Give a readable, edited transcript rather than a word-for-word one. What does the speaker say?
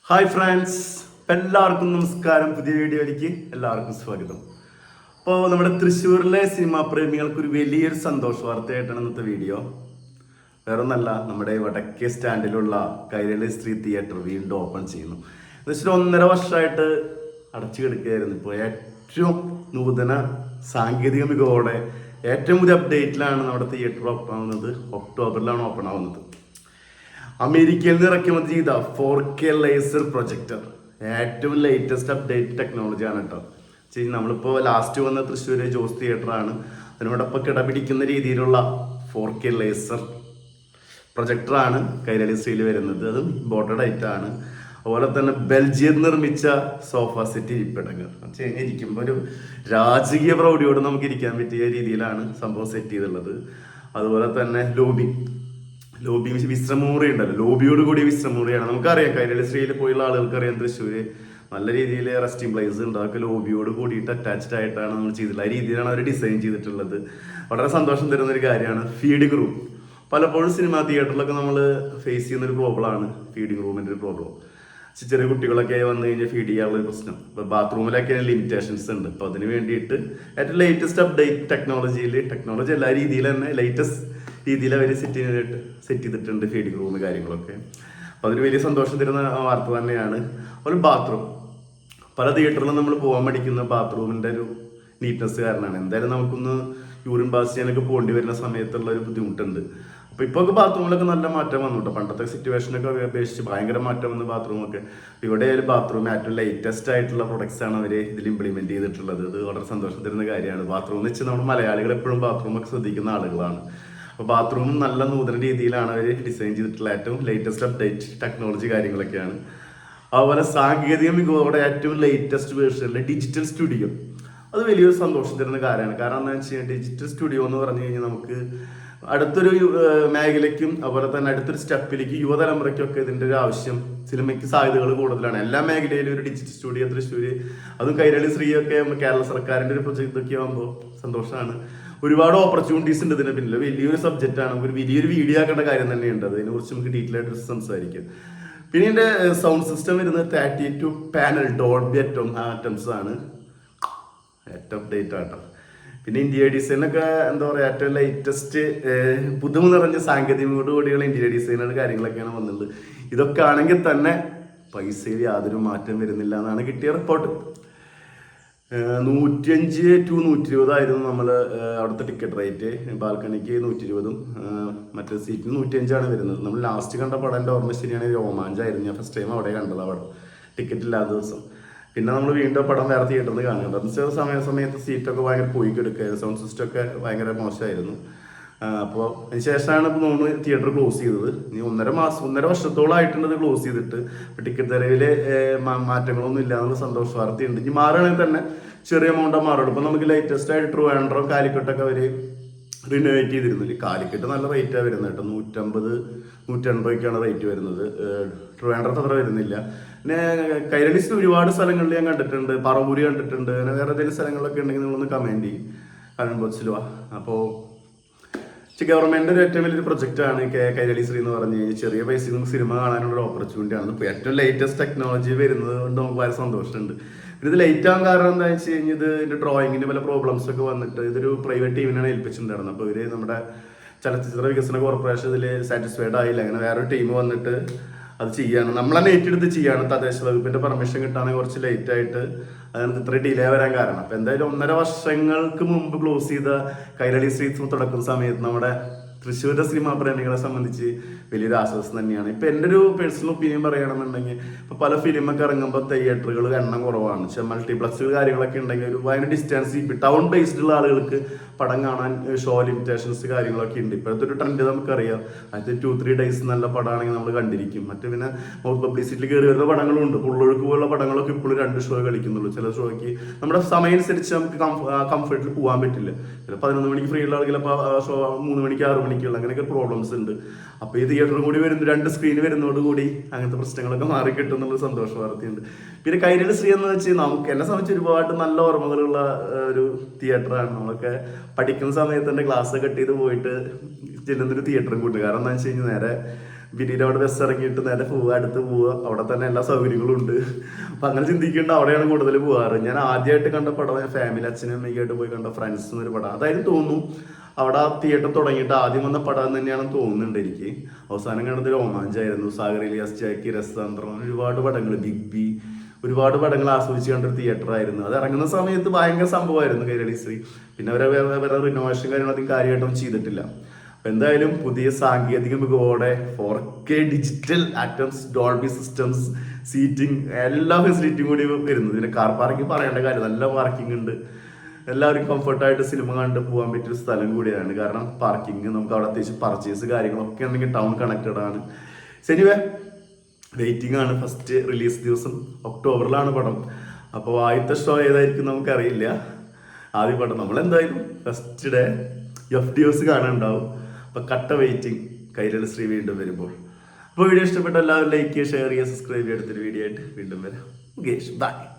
Hi friends, എല്ലാവർക്കും നമസ്കാരം. പുതിയ വീഡിയോയിലേക്ക് എല്ലാവർക്കും സ്വാഗതം. അപ്പോൾ നമ്മുടെ തൃശ്ശൂരിലെ സിനിമാ പ്രേമികൾക്ക് ഒരു വലിയൊരു സന്തോഷ വാർത്തയായിട്ടാണ് ഇന്നത്തെ വീഡിയോ. വേറൊന്നല്ല, നമ്മുടെ വടക്കേ സ്റ്റാൻഡിലുള്ള കൈരളി ശ്രീ തിയേറ്റർ വീണ്ടും ഓപ്പൺ ചെയ്യുന്നു. എന്നുവെച്ചാൽ 1.5 വർഷമായിട്ട് അടച്ചു കിടക്കുകയായിരുന്നു. ഇപ്പോൾ ഏറ്റവും നൂതന സാങ്കേതിക മികവോടെ ഏറ്റവും പുതിയ അപ്ഡേറ്റിലാണ് നമ്മുടെ തിയേറ്റർ ഓപ്പൺ ആവുന്നത്. ഒക്ടോബറിലാണ് ഓപ്പൺ ആവുന്നത്. അമേരിക്കയിൽ നിന്ന് ഇറക്കുമതി ചെയ്ത 4K ലേസർ പ്രൊജക്ടർ ഏറ്റവും ലേറ്റസ്റ്റ് അപ്ഡേറ്റ് ടെക്നോളജിയാണ് കേട്ടോ. നമ്മളിപ്പോൾ ലാസ്റ്റ് വന്ന തൃശ്ശൂർ ജോസ് തിയേറ്ററാണ്. അതിനോടൊപ്പം കിടപിടിക്കുന്ന രീതിയിലുള്ള 4K ലേസർ പ്രൊജക്ടറാണ് കൈരളി ശ്രീയിൽ വരുന്നത്. അതും ഇമ്പോർട്ടഡ് ആയിട്ടാണ്. അതുപോലെ തന്നെ ബെൽജിയം നിർമ്മിച്ച സോഫ സെറ്റ് ഇരിപ്പിടങ്ങൾ ഇരിക്കുമ്പോൾ ഒരു രാജകീയ പ്രൗഢിയോട് നമുക്ക് ഇരിക്കാൻ പറ്റിയ രീതിയിലാണ് സംഭവം സെറ്റ് ചെയ്തിട്ടുള്ളത്. അതുപോലെ തന്നെ ലോബി വിശ്രമമുറി ഉണ്ടല്ലോ, ലോബിയോട് കൂടി വിശ്രമമുറിയാണ്. നമുക്കറിയാം കൈരളി ശ്രീയിൽ പോയുള്ള ആളുകൾക്ക് അറിയാം തൃശ്ശൂര് നല്ല രീതിയിൽ റെസ്റ്റിംഗ് പ്ലേസ് ഉണ്ട്. അതൊക്കെ ലോബിയോട് കൂടിയിട്ട് അറ്റാച്ച്ഡ് ആയിട്ടാണ് നമ്മൾ ചെയ്തിട്ടുള്ളത്. ആ രീതിയിലാണ് അവർ ഡിസൈൻ ചെയ്തിട്ടുള്ളത്. വളരെ സന്തോഷം തരുന്ന ഒരു കാര്യമാണ്. ഫീഡിംഗ് റൂം പലപ്പോഴും സിനിമാ തിയേറ്ററിലൊക്കെ നമ്മൾ ഫേസ് ചെയ്യുന്നൊരു പ്രോബ്ലമാണ് ഫീഡിംഗ് റൂമിൻ്റെ ഒരു പ്രോബ്ലം. ചെറിയ കുട്ടികളൊക്കെ വന്നു കഴിഞ്ഞാൽ ഫീഡ് ചെയ്യാനുള്ള ഒരു പ്രശ്നം. ഇപ്പോൾ ബാത്റൂമിലൊക്കെ ലിമിറ്റേഷൻസ് ഉണ്ട്. അപ്പോൾ അതിന് വേണ്ടിയിട്ട് ഏറ്റവും ലേറ്റസ്റ്റ് അപ്ഡേറ്റ് ടെക്നോളജി എല്ലാ രീതിയിൽ തന്നെ ലേറ്റസ്റ്റ് രീതിയിൽ അവർ സെറ്റ് ചെയ്തിട്ടുണ്ട് ഫീഡിംഗ് റൂം കാര്യങ്ങളൊക്കെ. അപ്പോൾ അതൊരു വലിയ സന്തോഷം തരുന്ന വാർത്ത തന്നെയാണ്. അതുപോലെ ബാത്റൂം പല തിയേറ്ററിലും നമ്മൾ പോകാൻ പഠിക്കുന്ന ബാത്റൂമിൻ്റെ ഒരു നീറ്റ്നെസ് കാരണമാണ്. എന്തായാലും നമുക്കൊന്ന് യൂറിൻ പാസ് ചെയ്യാനൊക്കെ പോകേണ്ടി വരുന്ന സമയത്തുള്ള ഒരു ബുദ്ധിമുട്ടുണ്ട്. അപ്പോൾ ഇപ്പോൾ ഒക്കെ ബാത്റൂമിലൊക്കെ നല്ല മാറ്റം വന്നു കേട്ടോ. പണ്ടത്തെ സിറ്റുവേഷനൊക്കെ അപേക്ഷിച്ച് ഭയങ്കര മാറ്റം വന്നു ബാത്റൂമൊക്കെ. ഇവിടെ ബാത്റൂം ഏറ്റവും ലേറ്റസ്റ്റ് ആയിട്ടുള്ള പ്രൊഡക്ട്സ് ആണ് അവർ ഇതിൽ ഇംപ്ലിമെൻറ്റ് ചെയ്തിട്ടുള്ളത്. അത് വളരെ സന്തോഷം തരുന്ന കാര്യമാണ്. ബാത്റൂം എന്ന് വെച്ചാൽ നമ്മൾ മലയാളികൾ എപ്പോഴും ബാത്റൂമൊക്കെ ശ്രദ്ധിക്കുന്ന ആളുകളാണ്. അപ്പോൾ ബാത്റൂമും നല്ല നൂതന രീതിയിലാണ് അവർ ഡിസൈൻ ചെയ്തിട്ടുള്ള ഏറ്റവും ലേറ്റസ്റ്റ് അപ്ഡേറ്റ് ടെക്നോളജി കാര്യങ്ങളൊക്കെയാണ്. അതുപോലെ സാങ്കേതിക മികവോടെ ഏറ്റവും ലേറ്റസ്റ്റ് വേർഷനിലെ ഡിജിറ്റൽ സ്റ്റുഡിയോ അത് വലിയൊരു സന്തോഷം തരുന്ന കാര്യമാണ്. കാരണം എന്താണെന്ന് വെച്ച് കഴിഞ്ഞാൽ ഡിജിറ്റൽ സ്റ്റുഡിയോ എന്ന് പറഞ്ഞു കഴിഞ്ഞാൽ നമുക്ക് അടുത്തൊരു മേഖലയ്ക്കും അതുപോലെ തന്നെ അടുത്തൊരു സ്റ്റെപ്പിലേക്ക് യുവതലമുറയ്ക്കൊക്കെ ഇതിൻ്റെ ഒരു ആവശ്യം, സിനിമയ്ക്ക് സാധ്യതകൾ കൂടുതലാണ്. എല്ലാ മേഖലയിലും ഒരു ഡിജിറ്റൽ സ്റ്റുഡിയോ തൃശ്ശൂര്, അതും കൈരളി ശ്രീയൊക്കെ കേരള സർക്കാരിൻ്റെ ഒരു പ്രൊജക്റ്റ് ഒക്കെ ആകുമ്പോൾ സന്തോഷമാണ്. ഒരുപാട് ഓപ്പർച്യൂണിറ്റീസ് ഉണ്ട് ഇതിന് പിന്നിൽ. വലിയൊരു സബ്ജക്റ്റാണ്, നമുക്ക് വലിയൊരു വീഡിയോ ആക്കേണ്ട കാര്യം തന്നെയുണ്ട്. അതിനെക്കുറിച്ച് നമുക്ക് ഡീറ്റെയിൽ ആയിട്ട് സംസാരിക്കാം. പിന്നെ ഇതിൻ്റെ സൗണ്ട് സിസ്റ്റം വരുന്നത് 32 പാനൽ ഡോൾബി ആറ്റംസ് ആണ്. ഏറ്റവും അപ്ഡേറ്റ് ആട്ടോ. പിന്നെ ഇന്റീരിയർ ഡിസൈനൊക്കെ എന്താ പറയുക, ഏറ്റവും ലേറ്റസ്റ്റ് പുതുമ നിറഞ്ഞ സാങ്കേതികതയോട് കൂടിയുള്ള ഇന്റീരിയർ ഡിസൈനുകൾ കാര്യങ്ങളൊക്കെയാണ് വന്നത്. ഇതൊക്കെ ആണെങ്കിൽ തന്നെ പൈസയിൽ യാതൊരു മാറ്റം വരുന്നില്ല എന്നാണ് കിട്ടിയ റിപ്പോർട്ട്. 105 to 120 ആയിരുന്നു നമ്മൾ അവിടുത്തെ ടിക്കറ്റ് റേറ്റ്. ബാൽക്കണിക്ക് 120ഉം മറ്റേ സീറ്റിന് 105ആണ് വരുന്നത്. നമ്മൾ ലാസ്റ്റ് കണ്ട പടം എൻ്റെ ഓർമ്മ ശരിയാണ് രോമാഞ്ചായിരുന്നു. ഞാൻ ഫസ്റ്റ് ടൈം അവിടെ കണ്ടത് ആ പടം, ടിക്കറ്റ് ഇല്ലാത്ത ദിവസം. പിന്നെ നമ്മൾ വീണ്ടും പടം വേറെ തിയേറ്ററിൽ കാണുന്നുണ്ട്. സമയത്ത് സീറ്റൊക്കെ ഭയങ്കര പോയി കിടക്കുകയായിരുന്നു. സൗണ്ട് സിസ്റ്റം ഒക്കെ ഭയങ്കര മോശമായിരുന്നു. അപ്പോൾ അതിന് ശേഷമാണ് ഇപ്പോൾ നമ്മൾ തിയേറ്റർ ക്ലോസ് ചെയ്തത്. ഇനി 1.5 വർഷത്തോളം ആയിട്ടുണ്ട് ക്ലോസ് ചെയ്തിട്ട്. ടിക്കറ്റ് നിലവിലെ മാറ്റങ്ങളൊന്നും ഇല്ല എന്നുള്ള സന്തോഷ വാർത്തയുണ്ട്. ഇനി മാറുകയാണെങ്കിൽ തന്നെ ചെറിയ എമൗണ്ടാണ് മാറുള്ളൂ. ഇപ്പോൾ നമുക്ക് ലേറ്റസ്റ്റ് ആയിട്ട് ട്രിവാൻഡ്രം കാലിക്കട്ടൊക്കെ അവർ റിനോവേറ്റ് ചെയ്തിരുന്നില്ല. കാലിക്കട്ട് നല്ല റേറ്റാണ് വരുന്നത് കേട്ടോ. 150-180 റേറ്റ് വരുന്നത്. ട്രിവാൻഡ്രത്ത് അത്ര വരുന്നില്ല. പിന്നെ കൈരളിയിൽ ഒരുപാട് സ്ഥലങ്ങളിൽ ഞാൻ കണ്ടിട്ടുണ്ട്. പറവൂര് കണ്ടിട്ടുണ്ട്. അങ്ങനെ വേറെ ഏതെങ്കിലും സ്ഥലങ്ങളിലൊക്കെ ഉണ്ടെങ്കിൽ നിങ്ങളൊന്ന് കമൻറ്റ് ചെയ്യും. കമൻറ്റ് അപ്പോൾ ഗവൺമെൻറ് ഒരു ഏറ്റവും വലിയൊരു പ്രൊജക്റ്റാണ് കൈരളി ശ്രീ എന്ന് പറഞ്ഞു കഴിഞ്ഞാൽ. ചെറിയ പൈസയിൽ നമുക്ക് സിനിമ കാണാനുള്ള ഓപ്പർച്യൂണിറ്റിയാണ്. ഇപ്പോൾ ഏറ്റവും ലേറ്റസ്റ്റ് ടെക്നോളജി വരുന്നത് കൊണ്ട് നമുക്ക് വളരെ സന്തോഷമുണ്ട്. ഇത് ലേറ്റ് ആകാൻ കാരണം എന്താ വെച്ച് കഴിഞ്ഞാൽ ഇതിൻ്റെ ഡ്രോയിങ്ങിന് പല പ്രോബ്ലംസ് ഒക്കെ വന്നിട്ട് ഇതൊരു പ്രൈവറ്റ് ടീമിനാണ് ഏൽപ്പിച്ചിട്ടുണ്ടായിരുന്നത്. അപ്പോൾ ഇവർ നമ്മുടെ ചലച്ചിത്ര വികസന കോർപ്പറേഷൻ ഇതിൽ സാറ്റിസ്ഫൈഡ് ആയില്ല. അങ്ങനെ വേറൊരു ടീം വന്നിട്ട് അത് ചെയ്യാണ്. നമ്മളെ ഏറ്റെടുത്ത് ചെയ്യാണ്. തദ്ദേശ വകുപ്പിൻ്റെ പെർമിഷൻ കിട്ടാണെങ്കിൽ കുറച്ച് ലേറ്റ് ആയിട്ട് അതിനകത്ത് ഇത്ര ഡിലേ വരാൻ കാരണം. അപ്പം എന്തായാലും 1.5 വർഷങ്ങൾക്ക് മുമ്പ് ക്ലോസ് ചെയ്ത കൈരളി ശ്രീ തുടക്കുന്ന സമയത്ത് നമ്മുടെ തൃശ്ശൂരിൻ്റെ സിനിമാ പ്രേമികളെ സംബന്ധിച്ച് വലിയൊരു ആശ്വാസം തന്നെയാണ്. ഇപ്പം എൻ്റെ ഒരു പേഴ്സണൽ ഒപ്പീനിയൻ പറയുകയാണെന്നുണ്ടെങ്കിൽ ഇപ്പോൾ പല ഫിലിമൊക്കെ ഇറങ്ങുമ്പോൾ തിയേറ്ററുകൾ എണ്ണം കുറവാണ്. പക്ഷേ മൾട്ടിപ്ലക്സ് കാര്യങ്ങളൊക്കെ ഉണ്ടെങ്കിൽ ഒരു ഭയങ്കര ഡിസ്റ്റൻസ് ടൗൺ ബേസ്ഡുള്ള ആളുകൾക്ക് പടം കാണാൻ ഷോ ലിമിറ്റേഷൻസ് കാര്യങ്ങളൊക്കെ ഉണ്ട്. ഇപ്പോഴത്തെ ഒരു ട്രെൻഡ് നമുക്കറിയാം. അത് 2-3 ഡേയ്സ് നല്ല പടമാണെങ്കിൽ നമ്മൾ കണ്ടിരിക്കും. മറ്റു പിന്നെ മൗത്ത് പബ്ലിസിറ്റിയിൽ കയറി വരുന്ന പടങ്ങളും ഉണ്ട്. പുള്ളൊഴുക്ക് പോലുള്ള പടങ്ങളൊക്കെ ഇപ്പോഴും 2 ഷോ കളിക്കുന്നുള്ളൂ. ചില ഷോയ്ക്ക് നമ്മുടെ സമയം അനുസരിച്ച് നമുക്ക് കംഫർട്ടിൽ പോകാൻ പറ്റില്ല. ചിലപ്പോൾ 11 മണിക്ക് ഫ്രീ ഉള്ള ആളുകൾ അപ്പോൾ ഷോ 3 മണിക്ക് 6 മണിക്കുള്ള അങ്ങനെയൊക്കെ പ്രോബ്ലംസ് ഉണ്ട്. അപ്പോൾ ഈ തിയേറ്ററും കൂടി വരുന്ന 2 സ്ക്രീൻ വരുന്നതോടുകൂടി അങ്ങനത്തെ പ്രശ്നങ്ങളൊക്കെ മാറി കിട്ടും എന്നുള്ള സന്തോഷ വാർത്തയുണ്ട്. പിന്നെ കൈരളി ശ്രീ എന്ന് വെച്ചാൽ നമുക്ക് എന്നെ സംബന്ധിച്ച് ഒരുപാട് നല്ല ഓർമ്മകളുള്ള ഒരു തിയേറ്ററാണ്. നമ്മളൊക്കെ പഠിക്കുന്ന സമയത്ത് തന്നെ ക്ലാസ് കട്ട് ചെയ്ത് പോയിട്ട് ചെല്ലുന്നൊരു തിയേറ്ററും കൂട്ടും. കാരണം എന്താണെന്ന് വെച്ച് കഴിഞ്ഞാൽ നേരെ പിന്നീട് അവിടെ ബസ് ഇറങ്ങിയിട്ട് നേരെ പോവുക, അടുത്ത് പോവുക, അവിടെ തന്നെ എല്ലാ സൗകര്യങ്ങളും ഉണ്ട്. അപ്പം അങ്ങനെ ചിന്തിക്കേണ്ട അവിടെയാണ് കൂടുതൽ പോകാറ്. ഞാൻ ആദ്യമായിട്ട് കണ്ട പടം ഫാമിലി അച്ഛനും അമ്മയ്ക്കായിട്ട് പോയി കണ്ട ഫ്രണ്ട്സ് എന്നൊരു പടം. അതായത് തോന്നുന്നു അവിടെ തിയേറ്റർ തുടങ്ങിയിട്ട് ആദ്യം വന്ന പടം തന്നെയാണെന്ന് തോന്നുന്നുണ്ട് എനിക്ക്. അവസാനം കണ്ടത് രോമാഞ്ചായിരുന്നു. സാഗർ ഇലിയാസ്, ജാക്കി, രസതന്ത്രം, ഒരുപാട് പടങ്ങൾ, ബിഗ് ബി, ഒരുപാട് പടങ്ങൾ ആസ്വദിച്ച് കണ്ടൊരു തിയേറ്റർ ആയിരുന്നു. അത് ഇറങ്ങുന്ന സമയത്ത് ഭയങ്കര സംഭവമായിരുന്നു കൈരളി ശ്രീ. പിന്നെ അവരെ വേറെ റിനോവേഷൻ കാര്യങ്ങളധികം കാര്യമായിട്ടൊന്നും ചെയ്തിട്ടില്ല. അപ്പം എന്തായാലും പുതിയ സാങ്കേതിക മികവോടെ 4K digital atoms, Dolby systems, seating, എല്ലാ ഫെസിലിറ്റിയും കൂടി വരുന്നു. ഇതിന് കാർ പാർക്കിംഗ് പറയേണ്ട കാര്യം, നല്ല പാർക്കിംഗ് ഉണ്ട്. എല്ലാവരും കംഫർട്ടായിട്ട് സിനിമ കണ്ട് പോകാൻ പറ്റിയ സ്ഥലം കൂടിയാണ്. കാരണം പാർക്കിംഗ്, നമുക്ക് അവിടെ അത്യാവശ്യം പർച്ചേസ് കാര്യങ്ങളൊക്കെ ഉണ്ടെങ്കിൽ ടൗൺ കണക്റ്റഡ് ആണ്. ശരിവേ വെയിറ്റിംഗ് ആണ്. ഫസ്റ്റ് റിലീസ് ദിവസം ഒക്ടോബറിലാണ് പടം. അപ്പോൾ ആദ്യത്തെ ഷോ ഏതായിരിക്കും നമുക്കറിയില്ല. ആദ്യ പടം നമ്മളെന്തായാലും ഫസ്റ്റ് ഡേ FDOs കാണാനുണ്ടാവും. അപ്പോൾ കട്ട വെയിറ്റിംഗ് കൈരളി ശ്രീ വീണ്ടും വരുമ്പോൾ. അപ്പോൾ വീഡിയോ ഇഷ്ടപ്പെട്ട എല്ലാവരും ലൈക്ക് ചെയ്യുക, ഷെയർ ചെയ്യുക, സബ്സ്ക്രൈബ് ചെയ്യുക. അടുത്തൊരു വീഡിയോ ആയിട്ട് വീണ്ടും വരാം. ബൈ.